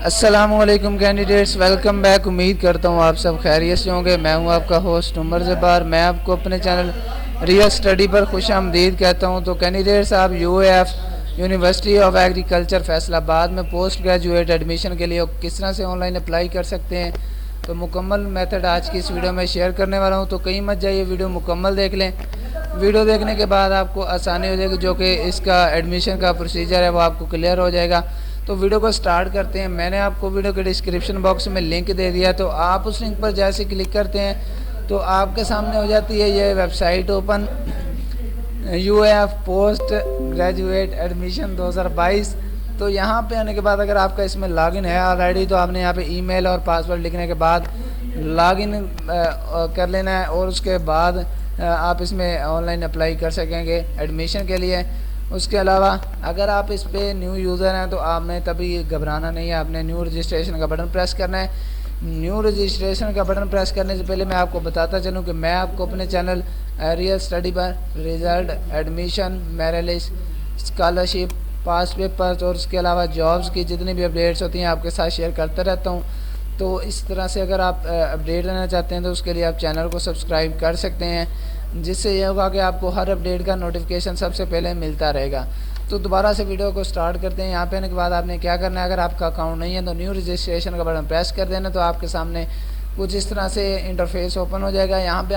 السلام علیکم candidates, welcome back. امید کرتا ہوں آپ سب خیریت سے ہوں گے۔ میں ہوں آپ کا ہوسٹ عمر زبار۔ میں آپ کو اپنے چینل ریئل اسٹڈی پر خوش آمدید کہتا ہوں۔ تو کینڈیڈیٹس، آپ UAF university of agriculture Faisal آباد میں پوسٹ گریجویٹ ایڈمیشن کے لیے کس طرح سے آن لائن اپلائی کر سکتے ہیں، تو مکمل میتھڈ آج کی اس ویڈیو میں شیئر کرنے والا ہوں۔ تو کہیں مت جائیے، ویڈیو مکمل دیکھ لیں۔ ویڈیو دیکھنے کے بعد آپ کو آسانی ہو جائے گی، جو کہ اس کا ایڈمیشن کا پروسیجر ہے وہ آپ کو کلیئر ہو جائے گا۔ تو ویڈیو کو سٹارٹ کرتے ہیں۔ میں نے آپ کو ویڈیو کے ڈسکرپشن باکس میں لنک دے دیا، تو آپ اس لنک پر جیسے کلک کرتے ہیں تو آپ کے سامنے ہو جاتی ہے یہ website open, UAF post graduate admission 2022۔ تو یہاں پہ آنے کے بعد اگر آپ کا اس میں لاگ ان ہے آلریڈی، تو آپ نے یہاں پہ ای میل اور پاسورڈ لکھنے کے بعد لاگ ان کر لینا ہے، اور اس کے بعد آپ اس میں آن لائن اپلائی کر سکیں گے ایڈمیشن کے لیے۔ اس کے علاوہ اگر آپ اس پہ نیو یوزر ہیں تو آپ نے تبھی گھبرانا نہیں ہے، آپ نے نیو رجسٹریشن کا بٹن پریس کرنا ہے۔ نیو رجسٹریشن کا بٹن پریس کرنے سے پہلے میں آپ کو بتاتا چلوں کہ میں آپ کو اپنے چینل ریئل اسٹڈی پر result, admission, merit list, scholarship, past papers اور اس کے علاوہ جابز کی جتنی بھی اپڈیٹس ہوتی ہیں آپ کے ساتھ شیئر کرتا رہتا ہوں۔ تو اس طرح سے اگر آپ اپڈیٹ لینا چاہتے ہیں تو اس کے لیے آپ چینل کو سبسکرائب کر سکتے ہیں، جس سے یہ ہوگا کہ آپ کو ہر اپڈیٹ کا نوٹیفیکیشن سب سے پہلے ملتا رہے گا۔ تو دوبارہ سے ویڈیو کو سٹارٹ کرتے ہیں۔ یہاں پہ آنے کے بعد آپ نے کیا کرنا ہے، اگر آپ کا اکاؤنٹ نہیں ہے تو نیو رجسٹریشن کا بٹن پریس کر دینا، تو آپ کے سامنے کچھ اس طرح سے انٹرفیس اوپن ہو جائے گا۔ یہاں پہ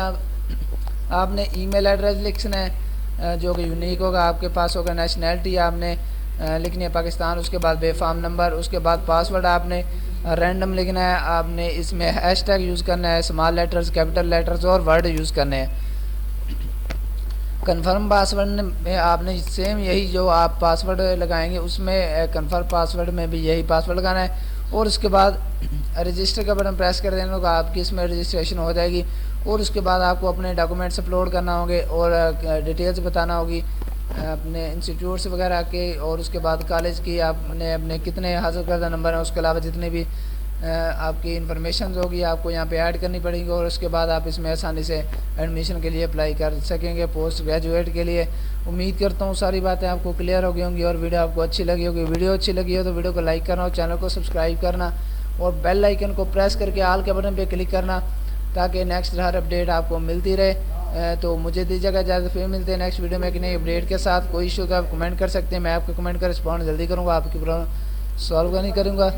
آپ نے ای میل ایڈریس لکھنا ہے جو کہ یونیک ہوگا، آپ کے پاس ہوگا۔ نیشنلٹی آپ نے لکھنی ہے پاکستان، اس کے بعد بے فارم نمبر، اس کے بعد پاسورڈ آپ نے رینڈم لکھنا ہے۔ آپ نے اس میں ہیش ٹیگ یوز کرنا ہے، اسمال لیٹرز، کیپٹل لیٹرز اور ورڈ یوز کرنے ہیں۔ کنفرم پاسورڈ میں آپ نے سیم یہی جو آپ پاسورڈ لگائیں گے اس میں کنفرم پاسورڈ میں بھی یہی پاسورڈ لگانا ہے، اور اس کے بعد رجسٹر کا بٹن پریس کر دینا ہوگا، آپ کی اس میں رجسٹریشن ہو جائے گی۔ اور اس کے بعد آپ کو اپنے ڈاکومنٹس اپلوڈ کرنا ہوں گے اور ڈیٹیلز بتانا ہوگی اپنے انسٹیٹیوٹس وغیرہ کے، اور اس کے بعد کالج کی آپ نے اپنے کتنے حاصل کردہ نمبر ہیں، اس کے علاوہ جتنے بھی آپ کی انفارمیشنز ہوگی آپ کو یہاں پہ ایڈ کرنی پڑیں گی، اور اس کے بعد آپ اس میں آسانی سے ایڈمیشن کے لیے اپلائی کر سکیں گے پوسٹ گریجویٹ کے لیے۔ امید کرتا ہوں ساری باتیں آپ کو کلیئر ہو گئی ہوں گی اور ویڈیو آپ کو اچھی لگی ہوگی۔ ویڈیو اچھی لگی ہو تو ویڈیو کو لائک کرنا اور چینل کو سبسکرائب کرنا، اور بیل آئیکن کو پریس کر کے آل کے بٹن پہ کلک کرنا، تاکہ نیکسٹ ہر اپڈیٹ آپ کو ملتی رہے۔ تو مجھے دیجیے گا اجازت، پھر ملتے ہیں نیکسٹ ویڈیو میں ایک نئی اپڈیٹ کے ساتھ۔ کوئی ایشو تو آپ کمنٹ کر سکتے ہیں، میں آپ کے کمنٹ کا رسپانس جلدی کروں گا، آپ کی پرابلم سالو نہیں کروں گا۔